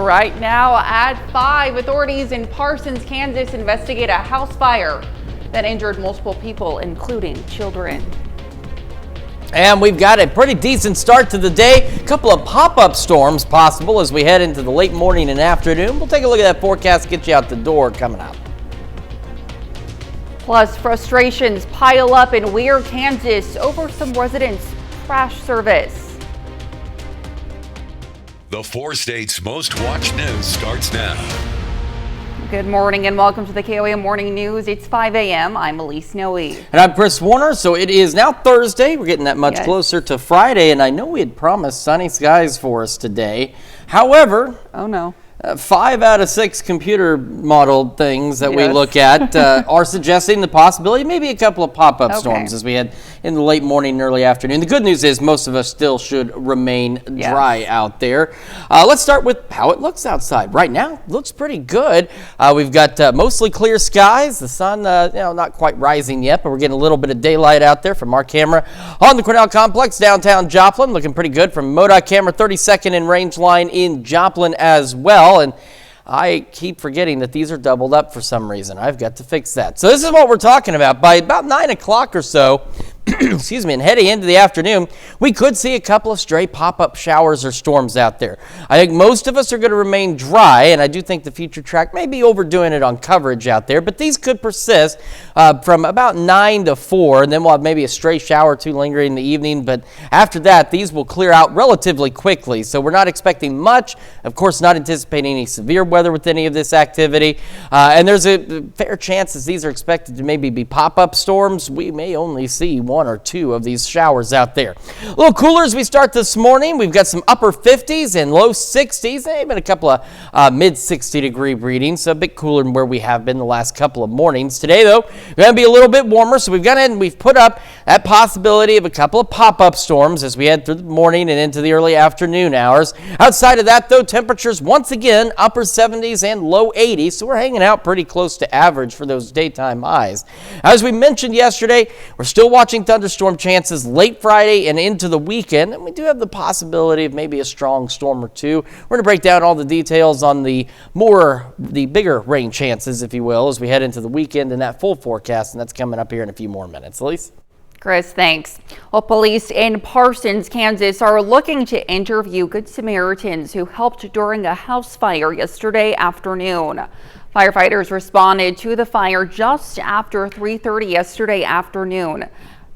Right now at 5, authorities in Parsons, Kansas investigate a house fire that injured multiple people, including children. And we've got a pretty decent start to the day. A couple of pop-up storms possible as we head into the late morning and afternoon. We'll take a look at that forecast, get you out the door coming up. Plus, frustrations pile up in Weir, Kansas over some residents' trash service. The 4 states' most watched news starts now. Good morning and welcome to the KOAM Morning News. It's 5 a.m. I'm Elise Noe. And I'm Chris Warner. So it is now Thursday. We're getting that much closer to Friday. And I know we had promised sunny skies for us today. However, oh no. 5 out of 6 computer modeled things that we look at are suggesting the possibility, maybe a couple of pop-up storms as we head in the late morning and early afternoon. The good news is most of us still should remain dry out there. Let's start with how it looks outside. Right now, it looks pretty good. We've got mostly clear skies. The sun, not quite rising yet, but we're getting a little bit of daylight out there from our camera on the Cornell Complex, downtown Joplin. Looking pretty good from MoDOT camera, 32nd in range line in Joplin as well. And I keep forgetting that these are doubled up for some reason. I've got to fix that. So this is what we're talking about. By about 9 o'clock or so, excuse me, and heading into the afternoon, we could see a couple of stray pop-up showers or storms out there. I think most of us are going to remain dry, and I do think the future track may be overdoing it on coverage out there, but these could persist from about 9 to 4, and then we'll have maybe a stray shower or two lingering in the evening, but after that, these will clear out relatively quickly, so we're not expecting much. Of course, not anticipating any severe weather with any of this activity, and there's a fair chance as these are expected to maybe be pop-up storms, we may only see 1 or 2 of these showers out there. A little cooler as we start this morning. We've got some upper 50s and low 60s, even a couple of mid 60 degree readings, so a bit cooler than where we have been the last couple of mornings. Today, though, we're going to be a little bit warmer, so we've gone ahead and we've put up that possibility of a couple of pop-up storms as we head through the morning and into the early afternoon hours. Outside of that, though, temperatures once again upper 70s and low 80s, so we're hanging out pretty close to average for those daytime highs. As we mentioned yesterday, we're still watching thunderstorm chances late Friday and into the weekend, and we do have the possibility of maybe a strong storm or two. We're going to break down all the details on the bigger rain chances, if you will, as we head into the weekend and that full forecast, and that's coming up here in a few more minutes. Elise? Chris, thanks. Well, police in Parsons, Kansas are looking to interview Good Samaritans who helped during a house fire yesterday afternoon. Firefighters responded to the fire just after 3:30 yesterday afternoon.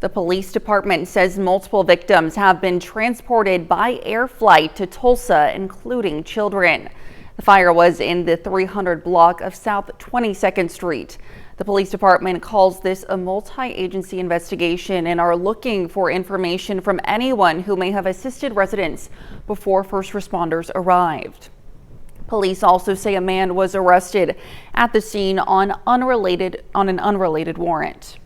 The police department says multiple victims have been transported by air flight to Tulsa, including children. The fire was in the 300 block of South 22nd Street. The police department calls this a multi-agency investigation and are looking for information from anyone who may have assisted residents before first responders arrived. Police also say a man was arrested at the scene on an unrelated warrant.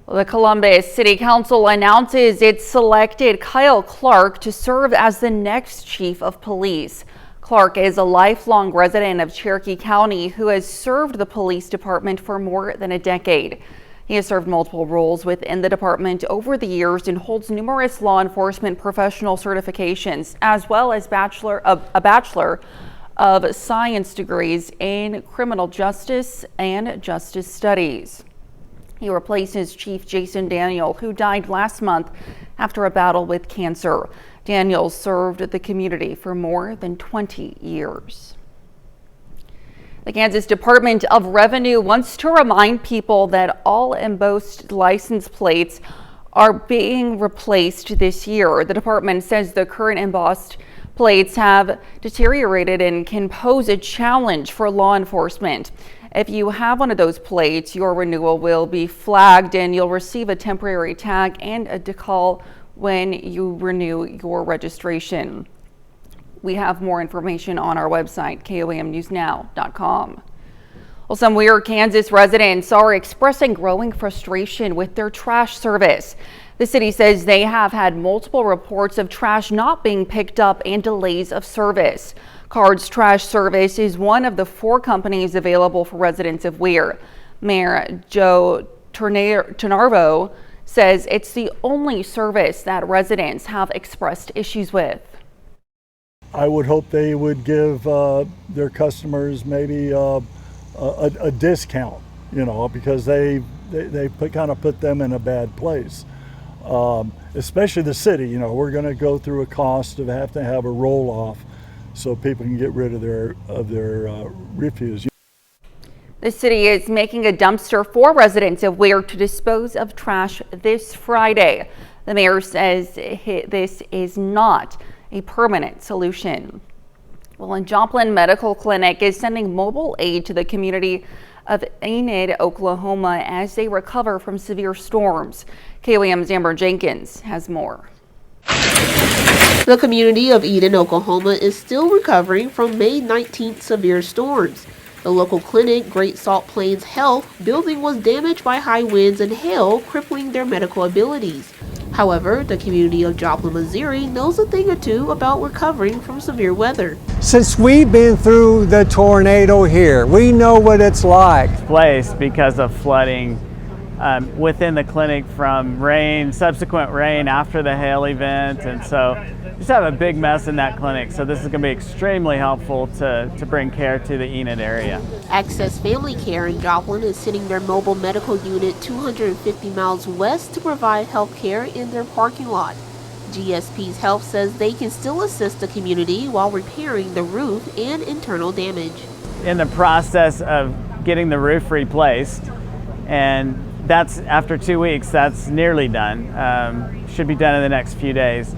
The Columbus City Council announces it selected Kyle Clark to serve as the next chief of police. Clark is a lifelong resident of Cherokee County who has served the police department for more than a decade. He has served multiple roles within the department over the years and holds numerous law enforcement professional certifications, as well as a Bachelor of Science degrees in criminal justice and justice studies. He replaces Chief Jason Daniel, who died last month after a battle with cancer. Daniel served the community for more than 20 years. The Kansas Department of Revenue wants to remind people that all embossed license plates are being replaced this year. The department says the current embossed plates have deteriorated and can pose a challenge for law enforcement. If you have one of those plates, your renewal will be flagged and you'll receive a temporary tag and a decal when you renew your registration. We have more information on our website, KOAMnewsnow.com. Well, some Weir, Kansas residents are expressing growing frustration with their trash service. The city says they have had multiple reports of trash not being picked up and delays of service. Card's Trash Service is one of the 4 companies available for residents of Weir. Mayor Joe Ternarvo says it's the only service that residents have expressed issues with. I would hope they would give their customers maybe a discount, because they kind of put them in a bad place. Especially the city, we're going to go through a cost of have to have a roll off so people can get rid of their refuse. The city is making a dumpster for residents of Weir to dispose of trash this Friday. The mayor says this is not a permanent solution. Well, and Joplin Medical Clinic is sending mobile aid to the community of Enid, Oklahoma, as they recover from severe storms. KOAM's Amber Jenkins has more. The community of Eden, Oklahoma is still recovering from May 19th severe storms. The local clinic, Great Salt Plains Health, building was damaged by high winds and hail, crippling their medical abilities. However, the community of Joplin, Missouri knows a thing or two about recovering from severe weather. Since we've been through the tornado here, we know what it's like. Place because of flooding within the clinic from rain, subsequent rain after the hail event, and so just have a big mess in that clinic. So this is going to be extremely helpful to bring care to the Enid area. Access Family Care in Joplin is sending their mobile medical unit 250 miles west to provide health care in their parking lot. GSP's Health says they can still assist the community while repairing the roof and internal damage. In the process of getting the roof replaced, and that's after 2 weeks, that's nearly done. Should be done in the next few days.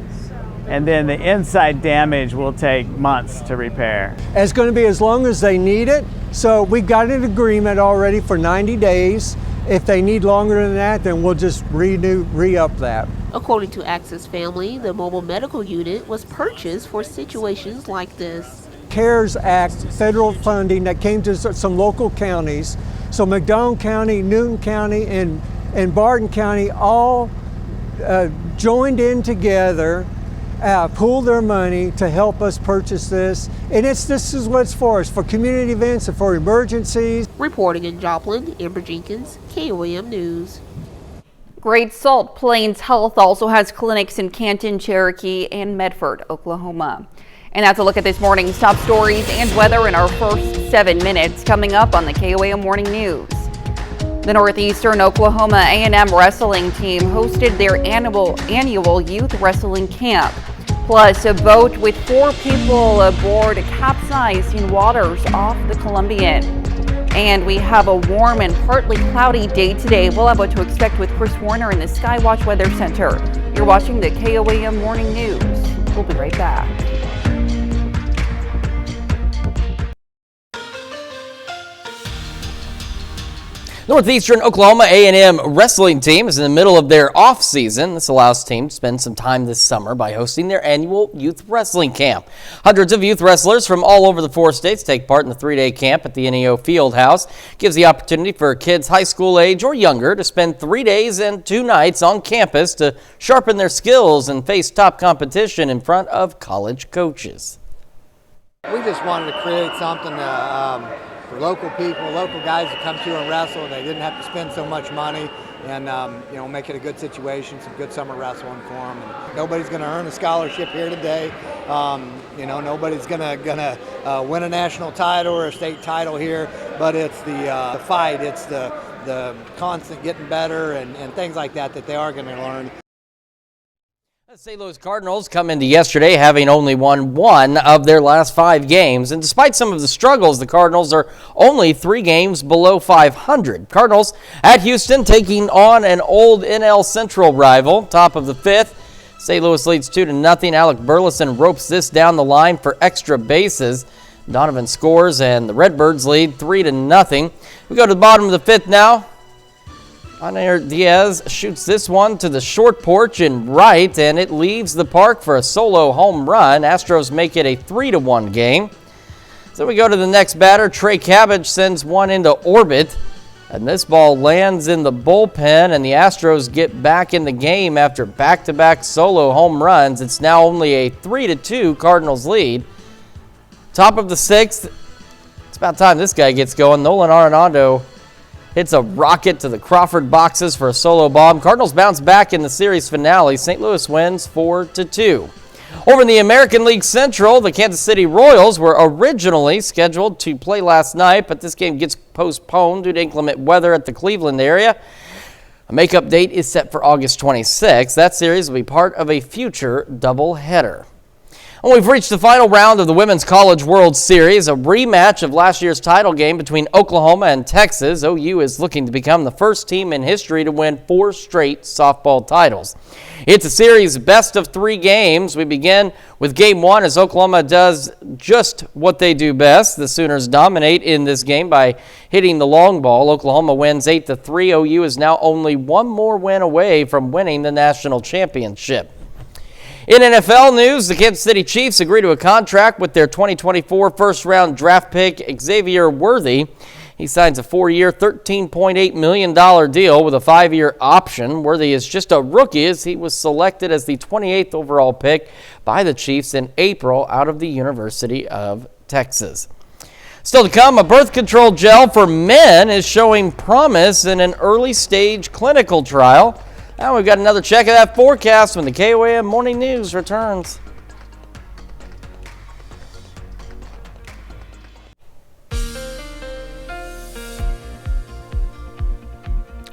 And then the inside damage will take months to repair. It's going to be as long as they need it. So we've got an agreement already for 90 days. If they need longer than that, then we'll just re-up that. According to Access Family, the mobile medical unit was purchased for situations like this. CARES Act federal funding that came to some local counties. So McDonald County, Newton County, and Barton County all joined in together, pooled their money to help us purchase this. And this is what it's for community events and for emergencies. Reporting in Joplin, Amber Jenkins, KOAM News. Great Salt Plains Health also has clinics in Canton, Cherokee, and Medford, Oklahoma. And that's a look at this morning's top stories and weather in our first 7 minutes, coming up on the KOAM Morning News. The Northeastern Oklahoma A&M wrestling team hosted their annual youth wrestling camp. Plus, a boat with 4 people aboard capsized in waters off the Columbian. And we have a warm and partly cloudy day today. We'll have what to expect with Chris Warner in the Skywatch Weather Center. You're watching the KOAM Morning News. We'll be right back. Northeastern Oklahoma A&M wrestling team is in the middle of their off season. This allows the team to spend some time this summer by hosting their annual youth wrestling camp. Hundreds of youth wrestlers from all over the 4 states take part in the 3-day camp at the NEO Fieldhouse. It gives the opportunity for kids high school age or younger to spend 3 days and 2 nights on campus to sharpen their skills and face top competition in front of college coaches. We just wanted to create something for local people, local guys to come to and wrestle. They didn't have to spend so much money, and make it a good situation, some good summer wrestling for them. And nobody's going to earn a scholarship here today. Nobody's going to win a national title or a state title here, but it's the fight, it's the constant getting better and things like that they are going to learn. The St. Louis Cardinals come into yesterday having only won 1 of their last 5 games, and despite some of the struggles, the Cardinals are only 3 games below 500. Cardinals at Houston taking on an old NL Central rival. Top of the 5th, St. Louis leads 2-0. Alec Burleson ropes this down the line for extra bases. Donovan scores, and the Redbirds lead 3-0. We go to the bottom of the 5th now. Anair Diaz shoots this one to the short porch in right, and it leaves the park for a solo home run. Astros make it a 3-1 game. So we go to the next batter. Trey Cabbage sends one into orbit, and this ball lands in the bullpen, and the Astros get back in the game after back-to-back solo home runs. It's now only a 3-2 Cardinals lead. Top of the 6th. It's about time this guy gets going. Nolan Arenado hits a rocket to the Crawford boxes for a solo bomb. Cardinals bounce back in the series finale. St. Louis wins 4-2. Over in the American League Central, the Kansas City Royals were originally scheduled to play last night, but this game gets postponed due to inclement weather at the Cleveland area. A makeup date is set for August 26th. That series will be part of a future doubleheader. And we've reached the final round of the Women's College World Series, a rematch of last year's title game between Oklahoma and Texas. OU is looking to become the first team in history to win 4 straight softball titles. It's a series best of 3 games. We begin with game 1 as Oklahoma does just what they do best. The Sooners dominate in this game by hitting the long ball. Oklahoma wins 8-3. OU is now only 1 more win away from winning the national championship. In NFL news, the Kansas City Chiefs agree to a contract with their 2024 first-round draft pick, Xavier Worthy. He signs a 4-year, $13.8 million deal with a 5-year option. Worthy is just a rookie as he was selected as the 28th overall pick by the Chiefs in April out of the University of Texas. Still to come, a birth control gel for men is showing promise in an early-stage clinical trial. Now we've got another check of that forecast when the KOAM Morning News returns.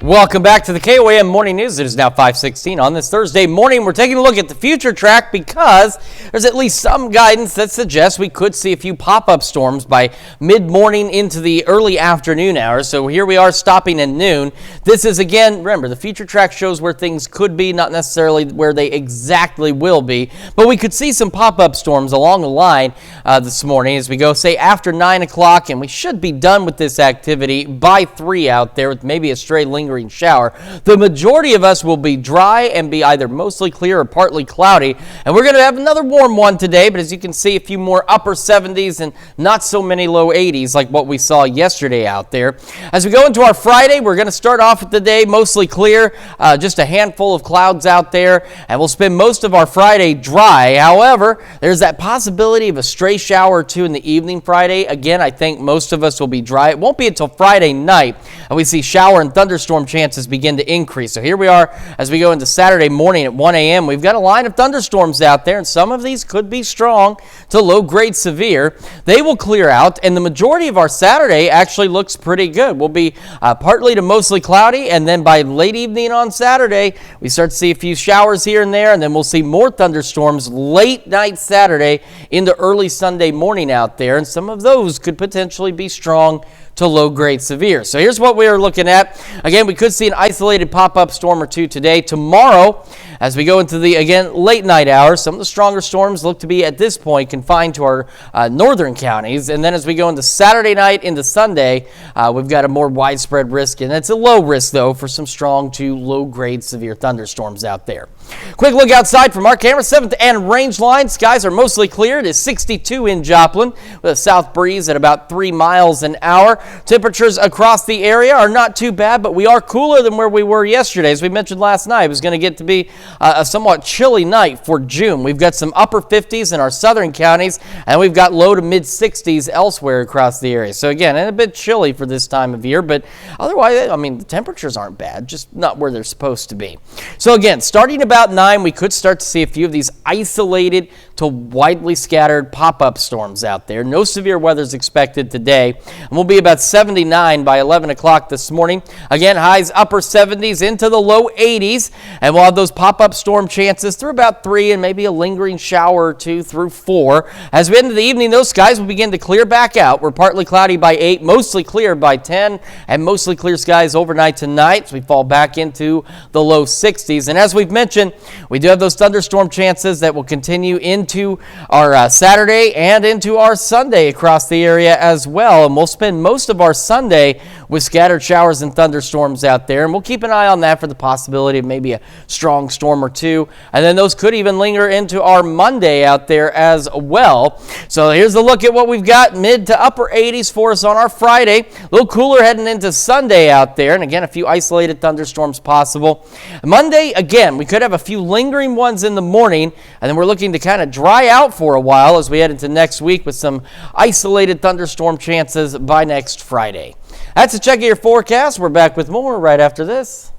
Welcome back to the KOAM Morning News. It is now 5:16 on this Thursday morning. We're taking a look at the future track because there's at least some guidance that suggests we could see a few pop-up storms by mid-morning into the early afternoon hours. So here we are stopping at noon. This is, again, remember, the future track shows where things could be, not necessarily where they exactly will be. But we could see some pop-up storms along the line this morning as we go, say, after 9 o'clock, and we should be done with this activity by 3 out there with maybe a stray lingering shower. The majority of us will be dry and be either mostly clear or partly cloudy. And we're going to have another warm one today, but as you can see, a few more upper 70s and not so many low 80s like what we saw yesterday out there. As we go into our Friday, we're going to start off with the day mostly clear, just a handful of clouds out there, and we'll spend most of our Friday dry. However, there's that possibility of a stray shower or two in the evening Friday. Again, I think most of us will be dry. It won't be until Friday night and we see shower and thunderstorm chances begin to increase. So here we are as we go into Saturday morning at 1 a.m. We've got a line of thunderstorms out there, and some of these could be strong to low-grade severe. They will clear out, and the majority of our Saturday actually looks pretty good. We'll be partly to mostly cloudy, and then by late evening on Saturday, we start to see a few showers here and there, and then we'll see more thunderstorms late night Saturday into early Sunday morning out there, and some of those could potentially be strong to low-grade severe. So here's what we are looking at. Again, we could see an isolated pop-up storm or two today. Tomorrow, as we go into the, again, late night hours, some of the stronger storms look to be, at this point, confined to our northern counties. And then as we go into Saturday night into Sunday, we've got a more widespread risk, and it's a low risk, though, for some strong to low-grade severe thunderstorms out there. Quick look outside from our camera, 7th and range line. Skies are mostly clear. It is 62 in Joplin with a south breeze at about 3 miles an hour. Temperatures across the area are not too bad, but we are cooler than where we were yesterday. As we mentioned last night, it was going to get to be a somewhat chilly night for June. We've got some upper 50s in our southern counties, and we've got low to mid 60s elsewhere across the area. So again, a bit chilly for this time of year, but otherwise, I mean, the temperatures aren't bad, just not where they're supposed to be. So again, starting about 9, we could start to see a few of these isolated to widely scattered pop-up storms out there. No severe weather is expected today, and we'll be about 79 by 11 o'clock this morning. Again, highs upper 70s into the low 80s, and we'll have those pop-up storm chances through about 3 and maybe a lingering shower or 2 through 4. As we end the evening, those skies will begin to clear back out. We're partly cloudy by 8, mostly clear by 10, and mostly clear skies overnight tonight. So we fall back into the low 60s. And as we've mentioned, we do have those thunderstorm chances that will continue into our Saturday and into our Sunday across the area as well. And we'll spend most of our Sunday with scattered showers and thunderstorms out there. And we'll keep an eye on that for the possibility of maybe a strong storm or two. And then those could even linger into our Monday out there as well. So here's a look at what we've got. Mid to upper 80s for us on our Friday. A little cooler heading into Sunday out there. And again, a few isolated thunderstorms possible. Monday, again, we could have a few lingering ones in the morning. And then we're looking to kind of dry out for a while as we head into next week with some isolated thunderstorm chances by next Friday. That's a check of your forecast. We're back with more right after this.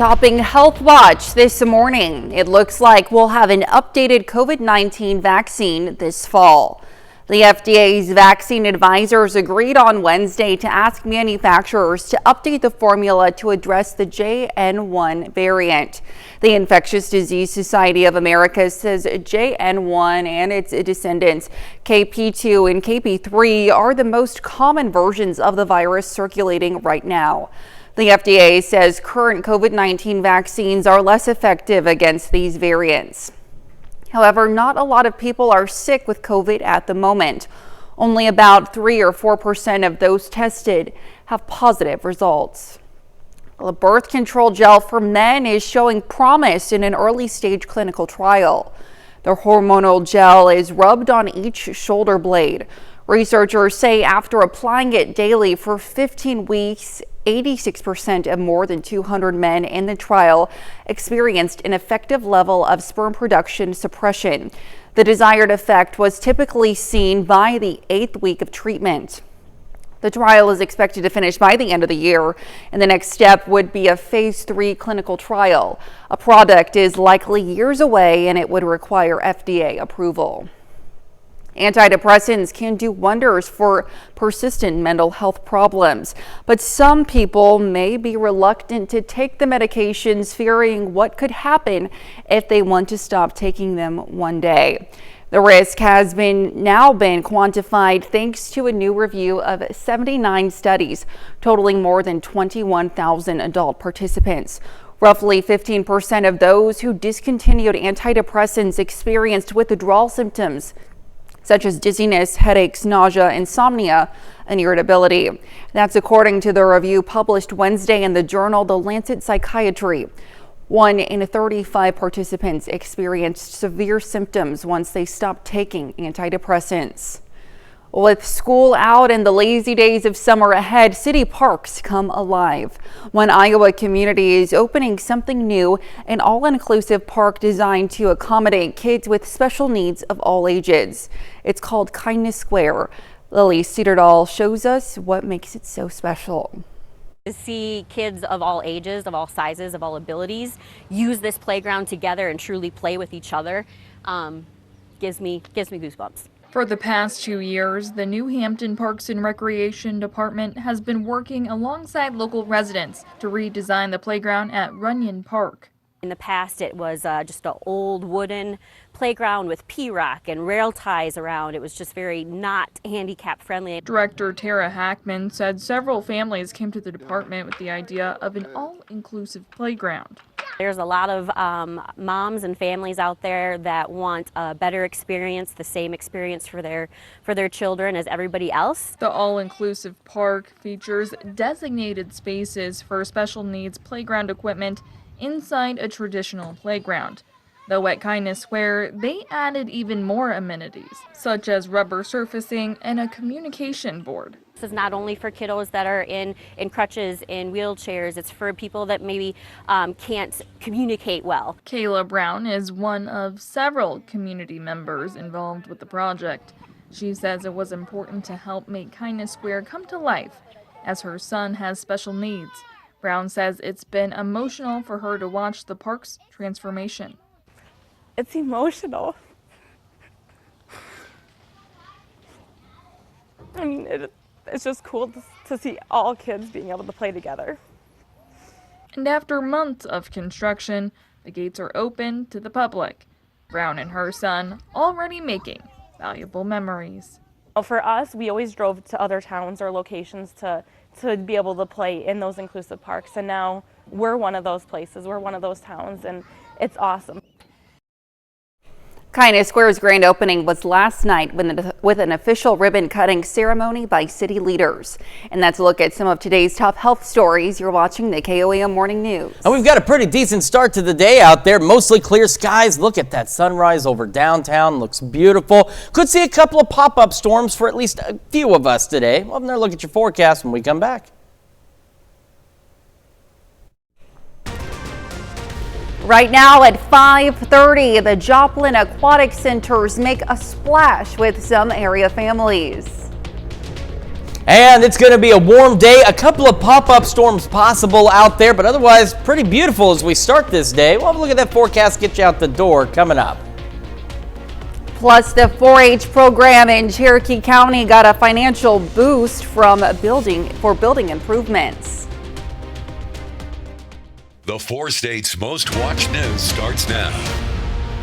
Topping Health Watch this morning, it looks like we'll have an updated COVID-19 vaccine this fall. The FDA's vaccine advisors agreed on Wednesday to ask manufacturers to update the formula to address the JN1 variant. The Infectious Disease Society of America says JN1 and its descendants, KP2 and KP3, are the most common versions of the virus circulating right now. The FDA says current COVID-19 vaccines are less effective against these variants. However, not a lot of people are sick with COVID at the moment. Only about 3 or 4% of those tested have positive results. A birth control gel for men is showing promise in an early stage clinical trial. The hormonal gel is rubbed on each shoulder blade. Researchers say after applying it daily for 15 weeks, 86% of more than 200 men in the trial experienced an effective level of sperm production suppression. The desired effect was typically seen by the 8th week of treatment. The trial is expected to finish by the end of the year, and the next step would be a phase 3 clinical trial. A product is likely years away, and it would require FDA approval. Antidepressants can do wonders for persistent mental health problems, but some people may be reluctant to take the medications, fearing what could happen if they want to stop taking them one day. The risk has now been quantified thanks to a new review of 79 studies totaling more than 21,000 adult participants. Roughly 15% of those who discontinued antidepressants experienced withdrawal symptoms such as dizziness, headaches, nausea, insomnia, and irritability. That's according to the review published Wednesday in the journal The Lancet Psychiatry. 1 in 35 participants experienced severe symptoms once they stopped taking antidepressants. With school out and the lazy days of summer ahead, city parks come alive. One Iowa community is opening something new, an all-inclusive park designed to accommodate kids with special needs of all ages. It's called Kindness Square. Lily Cedardahl shows us what makes it so special. To see kids of all ages, of all sizes, of all abilities use this playground together and truly play with each other gives me goosebumps. For the past 2 years, the New Hampton Parks and Recreation Department has been working alongside local residents to redesign the playground at Runyon Park. In the past, it was just an old wooden playground with P-rock and rail ties around. It was just very not handicap friendly. Director Tara Hackman said several families came to the department with the idea of an all-inclusive playground. There's a lot of moms and families out there that want a better experience, the same experience for their children as everybody else. The all-inclusive park features designated spaces for special needs playground equipment inside a traditional playground. Though at Kindness Square, they added even more amenities, such as rubber surfacing and a communication board. This is not only for kiddos that are in crutches, in wheelchairs, it's for people that maybe can't communicate well. Kayla Brown is one of several community members involved with the project. She says it was important to help make Kindness Square come to life, as her son has special needs. Brown says it's been emotional for her to watch the park's transformation. It's emotional. I mean, it's just cool to see all kids being able to play together. And after months of construction, the gates are open to the public. Brown and her son already making valuable memories. Well, for us, we always drove to other towns or locations to be able to play in those inclusive parks, and now we're one of those places, we're one of those towns, and it's awesome. Kindness Square's grand opening was last night with an official ribbon cutting ceremony by city leaders. And that's a look at some of today's top health stories. You're watching the KOAM Morning News. And we've got a pretty decent start to the day out there. Mostly clear skies. Look at that sunrise over downtown. Looks beautiful. Could see a couple of pop-up storms for at least a few of us today. Well, there, look at your forecast when we come back. Right now at 5:30, the Joplin Aquatic Centers make a splash with some area families. And it's going to be a warm day. A couple of pop-up storms possible out there, but otherwise pretty beautiful as we start this day. We'll have a look at that forecast, get you out the door coming up. Plus, the 4-H program in Cherokee County got a financial boost from building improvements. The 4 states' most watched news starts now.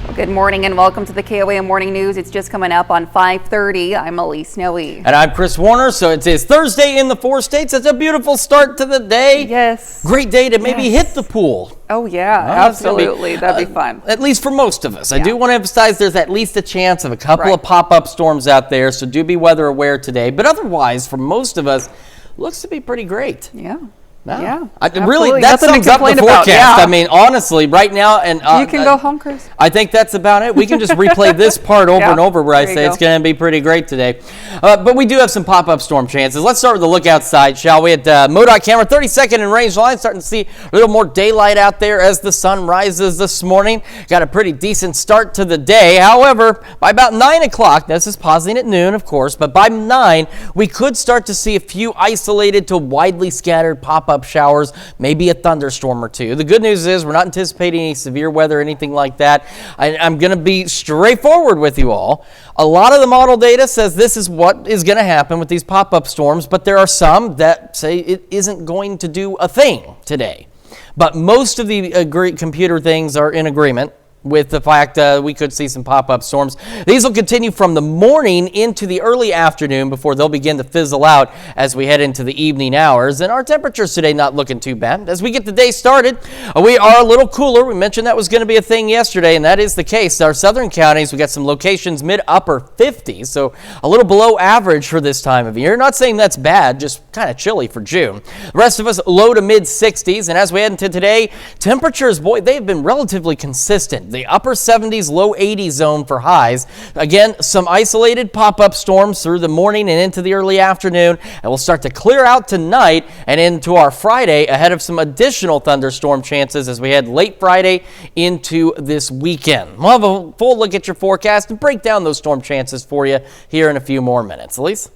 Well, good morning and welcome to the KOAM Morning News. It's just coming up on 5:30. I'm Elise Noe. And I'm Chris Warner. So it is Thursday in the 4 states. It's a beautiful start to the day. Yes. Great day to maybe hit the pool. Oh, yeah, absolutely. That'd be fun. At least for most of us. I do want to emphasize there's at least a chance of a couple of pop-up storms out there. So do be weather aware today. But otherwise, for most of us, looks to be pretty great. Yeah. No. Yeah, really, that sums up the forecast. Yeah. I mean, honestly, right now, and you can go home, Chris. I think that's about it. We can just replay this part over and over where I say it's going to be pretty great today. But we do have some pop-up storm chances. Let's start with a look outside, shall we? At MoDOT camera, 32nd and range line, starting to see a little more daylight out there as the sun rises this morning. Got a pretty decent start to the day. However, by about 9 o'clock, this is pausing at noon, of course, but by 9, we could start to see a few isolated to widely scattered pop-up showers, maybe a thunderstorm or two. The good news is we're not anticipating any severe weather or anything like that. I'm going to be straightforward with you all. A lot of the model data says this is what is going to happen with these pop-up storms, but there are some that say it isn't going to do a thing today. But most of the computer things are in agreement with the fact we could see some pop-up storms. These will continue from the morning into the early afternoon before they'll begin to fizzle out as we head into the evening hours. And our temperatures today not looking too bad. As we get the day started, we are a little cooler. We mentioned that was going to be a thing yesterday, and that is the case. Our southern counties, we got some locations mid-upper 50s, so a little below average for this time of year. Not saying that's bad, just kind of chilly for June. The rest of us low to mid-60s, and as we head into today, temperatures, boy, they've been relatively consistent. The upper 70s, low 80s zone for highs. Again, some isolated pop-up storms through the morning and into the early afternoon, and we'll start to clear out tonight and into our Friday ahead of some additional thunderstorm chances as we head late Friday into this weekend. We'll have a full look at your forecast and break down those storm chances for you here in a few more minutes. Elise?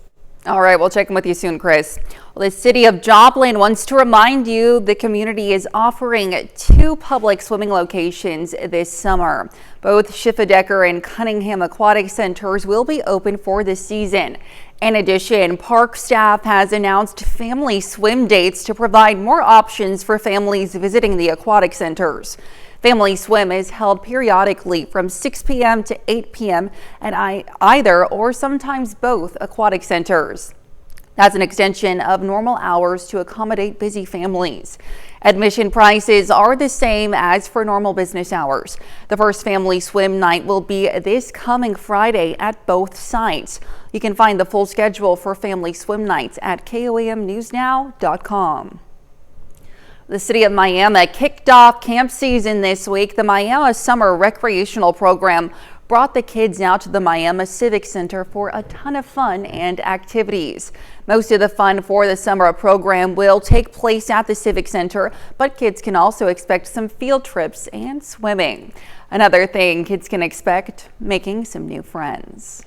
All right, we'll check in with you soon, Chris. Well, the city of Joplin wants to remind you the community is offering 2 public swimming locations this summer. Both Schifferdecker and Cunningham Aquatic Centers will be open for the season. In addition, park staff has announced family swim dates to provide more options for families visiting the aquatic centers. Family swim is held periodically from 6 p.m. to 8 p.m. at either or sometimes both aquatic centers. That's an extension of normal hours to accommodate busy families. Admission prices are the same as for normal business hours. The first family swim night will be this coming Friday at both sites. You can find the full schedule for family swim nights at KOAMnewsnow.com. The city of Miami kicked off camp season this week. The Miami Summer Recreational Program brought the kids out to the Miami Civic Center for a ton of fun and activities. Most of the fun for the summer program will take place at the Civic Center, but kids can also expect some field trips and swimming. Another thing kids can expect, making some new friends.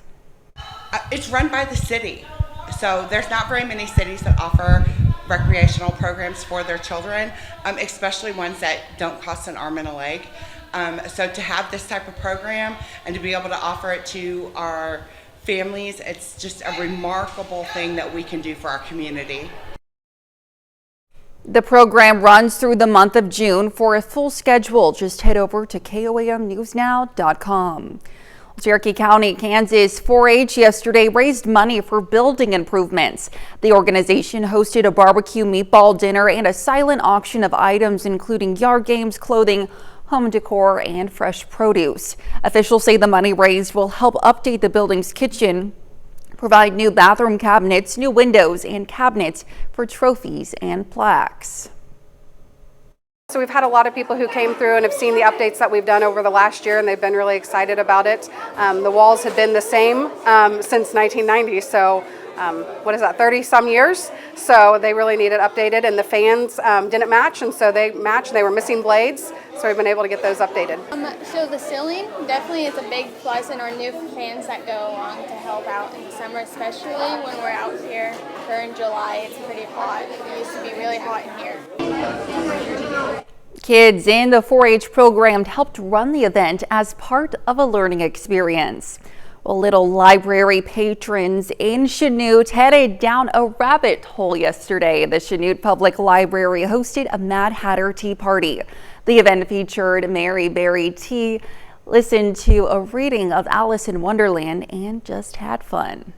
It's run by the city, so there's not very many cities that offer recreational programs for their children, especially ones that don't cost an arm and a leg. So to have this type of program and to be able to offer it to our families, it's just a remarkable thing that we can do for our community. The program runs through the month of June. For a full schedule, just head over to KOAMnewsnow.com. Cherokee County, Kansas 4-H yesterday raised money for building improvements. The organization hosted a barbecue meatball dinner and a silent auction of items including yard games, clothing, home decor, and fresh produce. Officials say the money raised will help update the building's kitchen, provide new bathroom cabinets, new windows, and cabinets for trophies and plaques. So we've had a lot of people who came through and have seen the updates that we've done over the last year, and they've been really excited about it. The walls have been the same since 1990, so what is that, 30 some years? So they really needed updated, and the fans didn't match, and so they matched. They were missing blades, So we've been able to get those updated. So the ceiling definitely is a big plus, and our new fans that go along to help out in the summer, especially when we're out here during July. It's pretty hot. It used to be really hot in here. Kids in the 4-H program helped run the event as part of a learning experience. Well, little library patrons in Chanute headed down a rabbit hole yesterday. The Chanute Public Library hosted a Mad Hatter Tea Party. The event featured Mary Berry Tea, listened to a reading of Alice in Wonderland, and just had fun.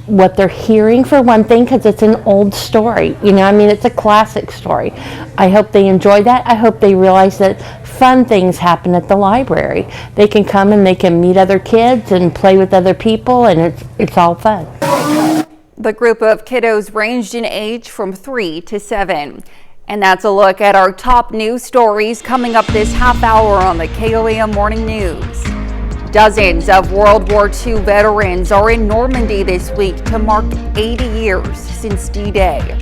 What they're hearing, for one thing, because it's an old story. It's a classic story. I hope they enjoy that. I hope they realize that fun things happen at the library. They can come and they can meet other kids and play with other people, and it's all fun. The group of kiddos ranged in age from 3 to 7. And that's a look at our top news stories coming up this half hour on the KOAM Morning News. Dozens of World War II veterans are in Normandy this week to mark 80 years since D-Day.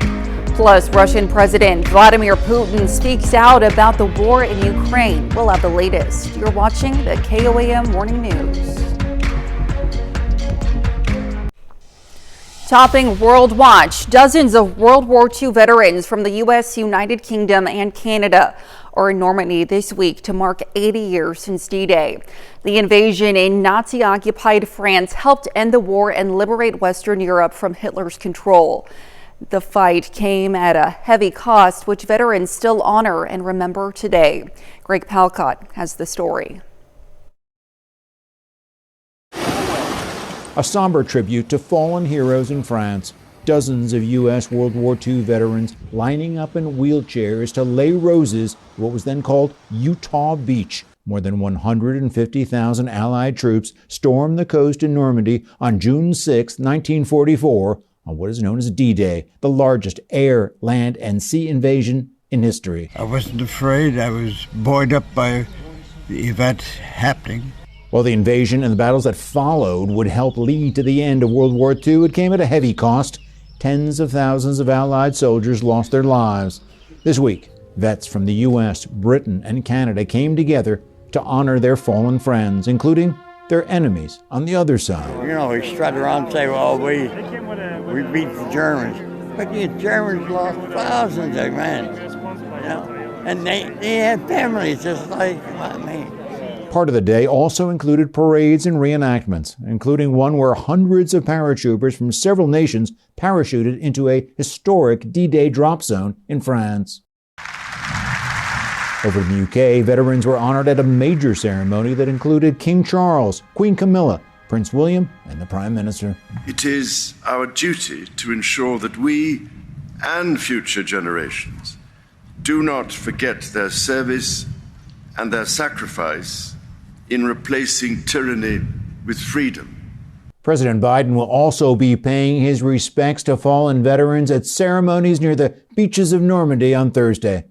Plus, Russian President Vladimir Putin speaks out about the war in Ukraine. We'll have the latest. You're watching the KOAM Morning News. Topping World Watch, dozens of World War II veterans from the U.S., United Kingdom, and Canada are in Normandy this week to mark 80 years since D-Day. The invasion in Nazi-occupied France helped end the war and liberate Western Europe from Hitler's control. The fight came at a heavy cost, which veterans still honor and remember today. Greg Palcott has the story. A somber tribute to fallen heroes in France. Dozens of U.S. World War II veterans lining up in wheelchairs to lay roses at what was then called Utah Beach. More than 150,000 Allied troops stormed the coast in Normandy on June 6, 1944, on what is known as D-Day, the largest air, land, and sea invasion in history. I wasn't afraid. I was buoyed up by the event happening. While the invasion and the battles that followed would help lead to the end of World War II, it came at a heavy cost. Tens of thousands of Allied soldiers lost their lives. This week, vets from the U.S., Britain, and Canada came together to honor their fallen friends, including their enemies on the other side. We strut around and say, well, we beat the Germans. But the Germans lost thousands of men, and they had families just like me. Part of the day also included parades and reenactments, including one where hundreds of paratroopers from several nations parachuted into a historic D-Day drop zone in France. Over in the UK, veterans were honored at a major ceremony that included King Charles, Queen Camilla, Prince William, and the Prime Minister. It is our duty to ensure that we and future generations do not forget their service and their sacrifice in replacing tyranny with freedom. President Biden will also be paying his respects to fallen veterans at ceremonies near the beaches of Normandy on Thursday.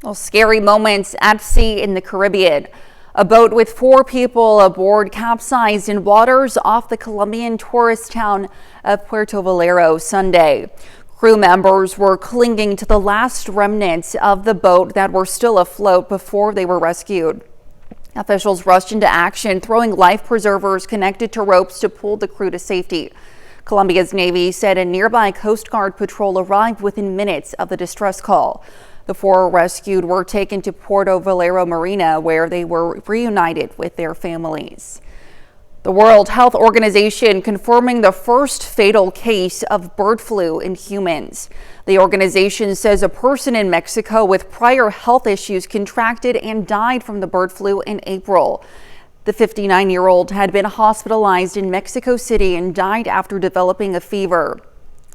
Well, scary moments at sea in the Caribbean. A boat with 4 people aboard capsized in waters off the Colombian tourist town of Puerto Valero Sunday. Crew members were clinging to the last remnants of the boat that were still afloat before they were rescued. Officials rushed into action, throwing life preservers connected to ropes to pull the crew to safety. Colombia's Navy said a nearby Coast Guard patrol arrived within minutes of the distress call. The 4 rescued were taken to Puerto Valero Marina, where they were reunited with their families. The World Health Organization confirming the first fatal case of bird flu in humans. The organization says a person in Mexico with prior health issues contracted and died from the bird flu in April. The 59-year-old had been hospitalized in Mexico City and died after developing a fever,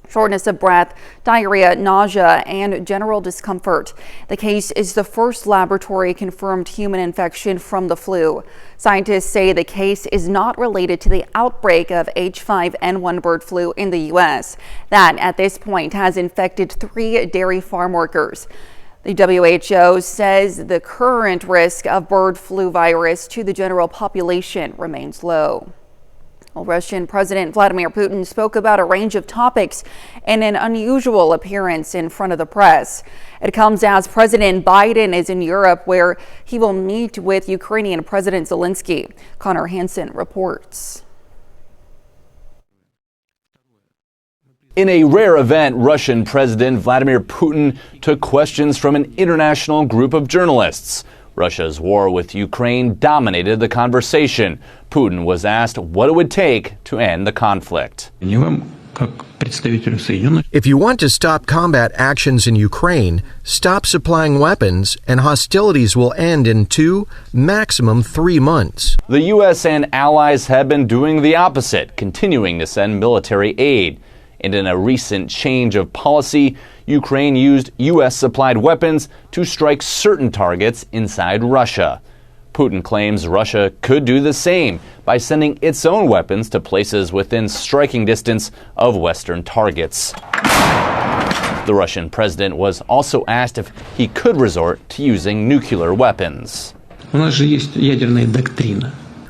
shortness of breath, diarrhea, nausea, and general discomfort. The case is the first laboratory-confirmed human infection from the flu. Scientists say the case is not related to the outbreak of H5N1 bird flu in the U.S. That, at this point, has infected 3 dairy farm workers. The WHO says the current risk of bird flu virus to the general population remains low. Well, Russian President Vladimir Putin spoke about a range of topics in an unusual appearance in front of the press. It comes as President Biden is in Europe, where he will meet with Ukrainian President Zelensky. Connor Hansen reports. In a rare event, Russian President Vladimir Putin took questions from an international group of journalists. Russia's war with Ukraine dominated the conversation. Putin was asked what it would take to end the conflict. If you want to stop combat actions in Ukraine, stop supplying weapons, and hostilities will end in 2, maximum 3 months. The U.S. and allies have been doing the opposite, continuing to send military aid. And in a recent change of policy, Ukraine used U.S.-supplied weapons to strike certain targets inside Russia. Putin claims Russia could do the same by sending its own weapons to places within striking distance of Western targets. The Russian president was also asked if he could resort to using nuclear weapons.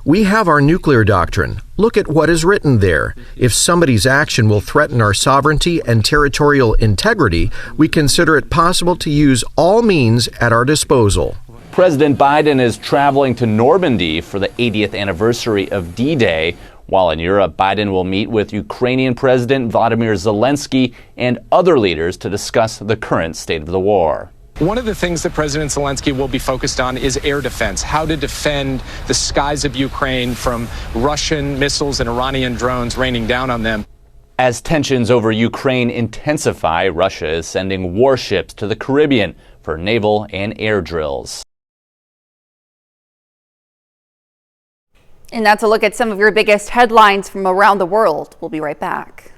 We have our nuclear doctrine. Look at what is written there. If somebody's action will threaten our sovereignty and territorial integrity, we consider it possible to use all means at our disposal. President Biden is traveling to Normandy for the 80th anniversary of D-Day. While in Europe, Biden will meet with Ukrainian President Vladimir Zelensky and other leaders to discuss the current state of the war. One of the things that President Zelensky will be focused on is air defense, how to defend the skies of Ukraine from Russian missiles and Iranian drones raining down on them. As tensions over Ukraine intensify, Russia is sending warships to the Caribbean for naval and air drills. And that's a look at some of your biggest headlines from around the world. We'll be right back.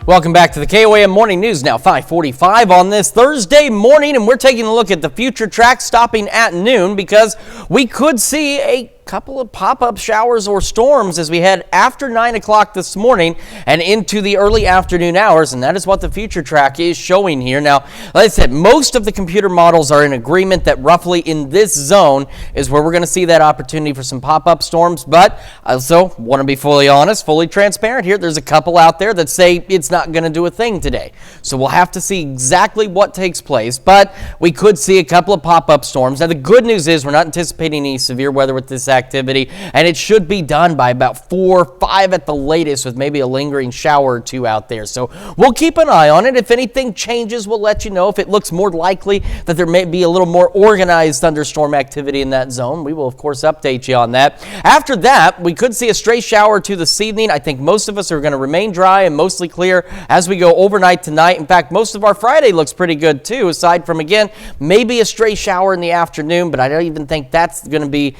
Welcome back to the KOAM Morning News, now 5:45 on this Thursday morning, and we're taking a look at the future track stopping at noon because we could see a couple of pop-up showers or storms as we head after 9 o'clock this morning and into the early afternoon hours, and that is what the future track is showing here. Now, like I said, most of the computer models are in agreement that roughly in this zone is where we're going to see that opportunity for some pop-up storms, but I also want to be fully honest, fully transparent here. There's a couple out there that say it's not going to do a thing today. So we'll have to see exactly what takes place, but we could see a couple of pop-up storms. Now, the good news is we're not anticipating any severe weather with this activity, and it should be done by about 4 or 5 at the latest, with maybe a lingering shower or two out there. So we'll keep an eye on it. If anything changes, we'll let you know. If it looks more likely that there may be a little more organized thunderstorm activity in that zone, we will of course update you on that. After that, we could see a stray shower or two this evening. I think most of us are going to remain dry and mostly clear as we go overnight tonight. In fact, most of our Friday looks pretty good too, aside from, again, maybe a stray shower in the afternoon, but I don't even think that's going to be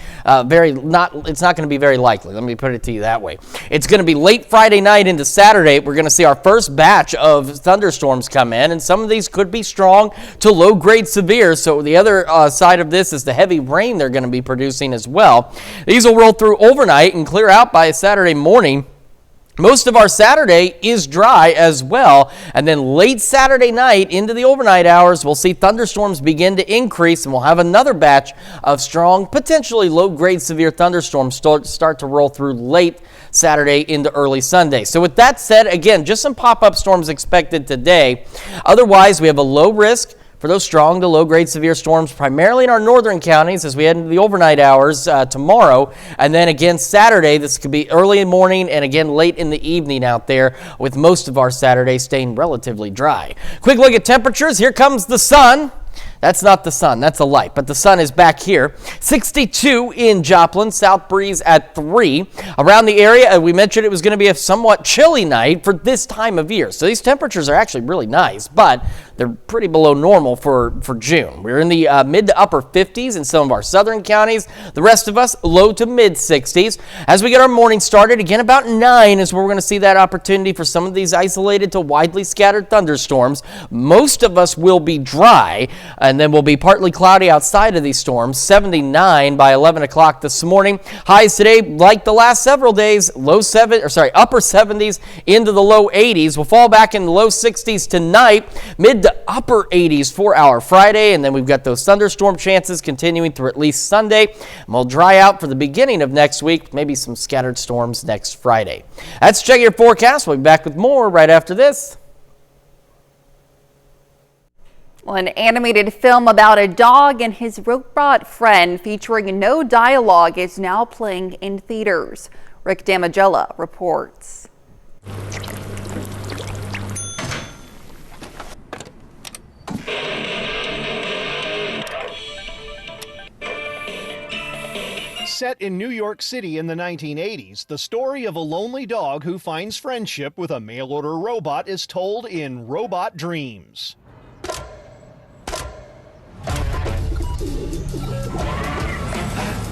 it's not going to be very likely. Let me put it to you that way. It's going to be late Friday night into Saturday. We're going to see our first batch of thunderstorms come in, and some of these could be strong to low-grade severe. So the other side of this is the heavy rain they're going to be producing as well. These will roll through overnight and clear out by Saturday morning. Most of our Saturday is dry as well, and then late Saturday night into the overnight hours, we'll see thunderstorms begin to increase, and we'll have another batch of strong, potentially low-grade severe thunderstorms start to roll through late Saturday into early Sunday. So with that said, again, just some pop-up storms expected today. Otherwise, we have a low risk for those strong to low-grade severe storms, primarily in our northern counties as we head into the overnight hours tomorrow. And then again, Saturday, this could be early in the morning and again late in the evening out there, with most of our Saturday staying relatively dry. Quick look at temperatures. Here comes the sun. That's not the sun, that's a light, but the sun is back here. 62 in Joplin, south breeze at 3. Around the area, we mentioned it was going to be a somewhat chilly night for this time of year. So these temperatures are actually really nice, but they're pretty below normal for June. We're in the mid to upper 50s in some of our southern counties. The rest of us, low to mid 60s. As we get our morning started, again about 9 is where we're going to see that opportunity for some of these isolated to widely scattered thunderstorms. Most of us will be dry, and then we'll be partly cloudy outside of these storms. 79 by 11 o'clock this morning. Highs today, like the last several days, upper 70s into the low 80s. We'll fall back in the low 60s tonight. Mid to to upper 80s for our Friday, and then we've got those thunderstorm chances continuing through at least Sunday. And we'll dry out for the beginning of next week, maybe some scattered storms next Friday. That's Check Your Forecast. We'll be back with more right after this. Well, an animated film about a dog and his robot friend featuring no dialogue is now playing in theaters. Rick Damagella reports. Set in New York City in the 1980s, the story of a lonely dog who finds friendship with a mail-order robot is told in Robot Dreams.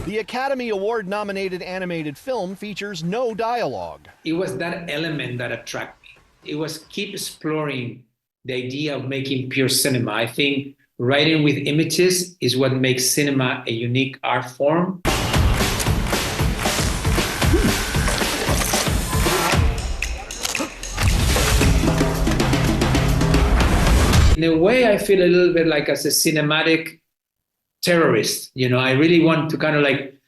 The Academy Award-nominated animated film features no dialogue. It was that element that attracted me. It was keep exploring the idea of making pure cinema. I think writing with images is what makes cinema a unique art form. In a way, I feel a little bit like as a cinematic terrorist. You know, I really want to kind of like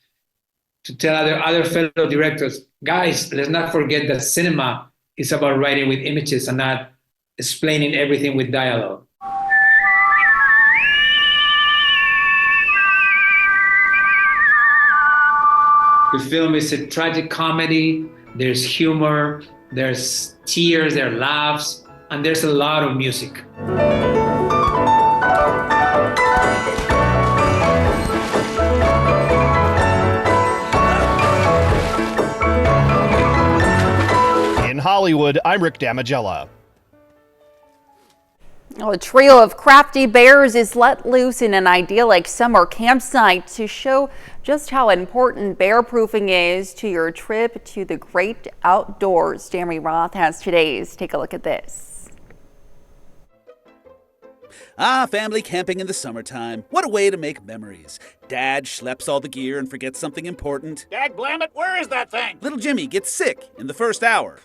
to tell other fellow directors, guys, let's not forget that cinema is about writing with images and not explaining everything with dialogue. The film is a tragic comedy. There's humor, there's tears, there are laughs, and there's a lot of music. In Hollywood, I'm Rick Damagella. Well, a trio of crafty bears is let loose in an idyllic summer campsite to show just how important bear proofing is to your trip to the great outdoors. Jeremy Roth has today's. Take a look at this. Family camping in the summertime. What a way to make memories. Dad schleps all the gear and forgets something important. Dagblammit, where is that thing? Little Jimmy gets sick in the first hour.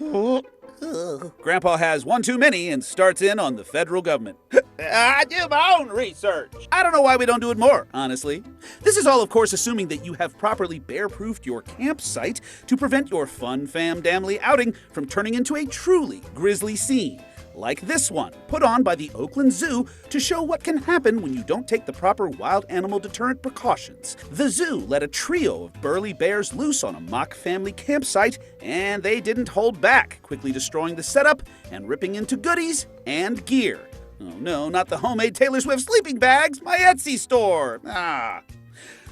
Grandpa has one too many and starts in on the federal government. I do my own research. I don't know why we don't do it more, honestly. This is all, of course, assuming that you have properly bear-proofed your campsite to prevent your fun fam-damly outing from turning into a truly grisly scene. Like this one, put on by the Oakland Zoo to show what can happen when you don't take the proper wild animal deterrent precautions. The zoo let a trio of burly bears loose on a mock family campsite, and they didn't hold back, quickly destroying the setup and ripping into goodies and gear. Oh no, not the homemade Taylor Swift sleeping bags, my Etsy store.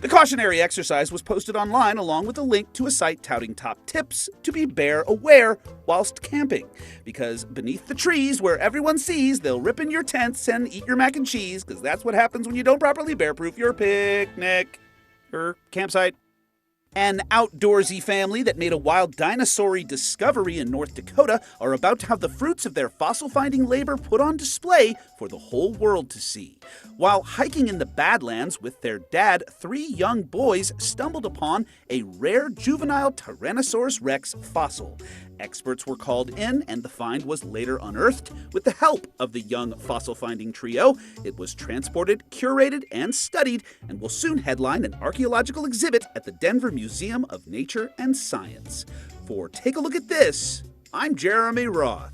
The cautionary exercise was posted online along with a link to a site touting top tips to be bear aware whilst camping. Because beneath the trees where everyone sees, they'll rip in your tents and eat your mac and cheese, because that's what happens when you don't properly bear-proof your picnic or campsite. An outdoorsy family that made a wild dinosaur-y discovery in North Dakota are about to have the fruits of their fossil-finding labor put on display for the whole world to see. While hiking in the Badlands with their dad, 3 young boys stumbled upon a rare juvenile Tyrannosaurus rex fossil. Experts were called in, and the find was later unearthed with the help of the young fossil-finding trio. It was transported, curated, and studied, and will soon headline an archaeological exhibit at the Denver Museum of Nature and Science. For Take a Look at This, I'm Jeremy Roth.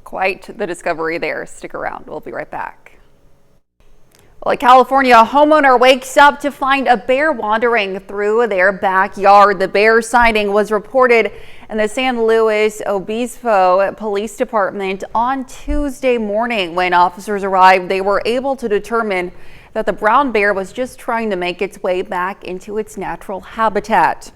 Quite the discovery there. Stick around. We'll be right back. Well, a California homeowner wakes up to find a bear wandering through their backyard. The bear sighting was reported in the San Luis Obispo Police Department on Tuesday morning. When officers arrived, they were able to determine that the brown bear was just trying to make its way back into its natural habitat.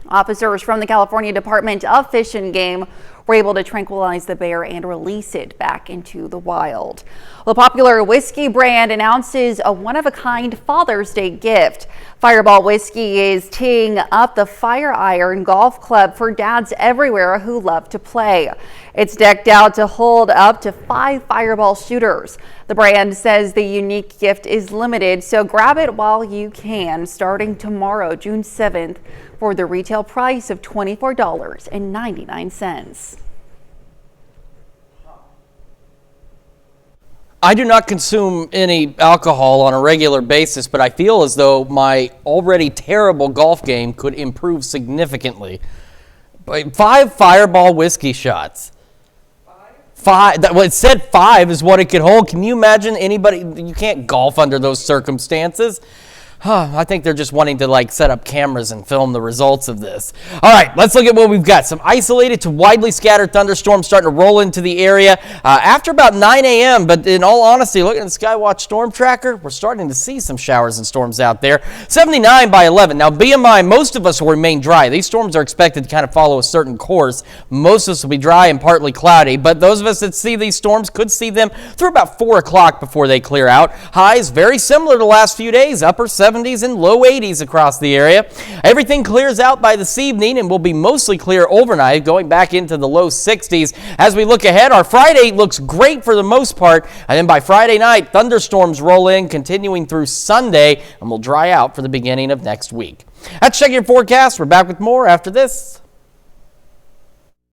Officers from the California Department of Fish and Game were able to tranquilize the bear and release it back into the wild. The popular whiskey brand announces a one-of-a-kind Father's Day gift. Fireball Whiskey is teeing up the Fire Iron Golf Club for dads everywhere who love to play. It's decked out to hold up to 5 Fireball shooters. The brand says the unique gift is limited, so grab it while you can, starting tomorrow, June 7th, for the retail price of $24.99. I do not consume any alcohol on a regular basis, but I feel as though my already terrible golf game could improve significantly. 5 Fireball whiskey shots. 5. Well, it said 5 is what it could hold. Can you imagine anybody? You can't golf under those circumstances. I think they're just wanting to set up cameras and film the results of this. All right, let's look at what we've got. Some isolated to widely scattered thunderstorms starting to roll into the area after about 9 a.m. But in all honesty, looking at the Skywatch Storm Tracker, we're starting to see some showers and storms out there. 79 by 11. Now, be in mind, most of us will remain dry. These storms are expected to kind of follow a certain course. Most of us will be dry and partly cloudy, but those of us that see these storms could see them through about 4 o'clock before they clear out. Highs very similar to the last few days, upper 70s and low 80s across the area. Everything clears out by this evening and will be mostly clear overnight, going back into the low 60s. As we look ahead, our Friday looks great for the most part, and then by Friday night, thunderstorms roll in, continuing through Sunday, and will dry out for the beginning of next week. That's Check Your Forecast. We're back with more after this.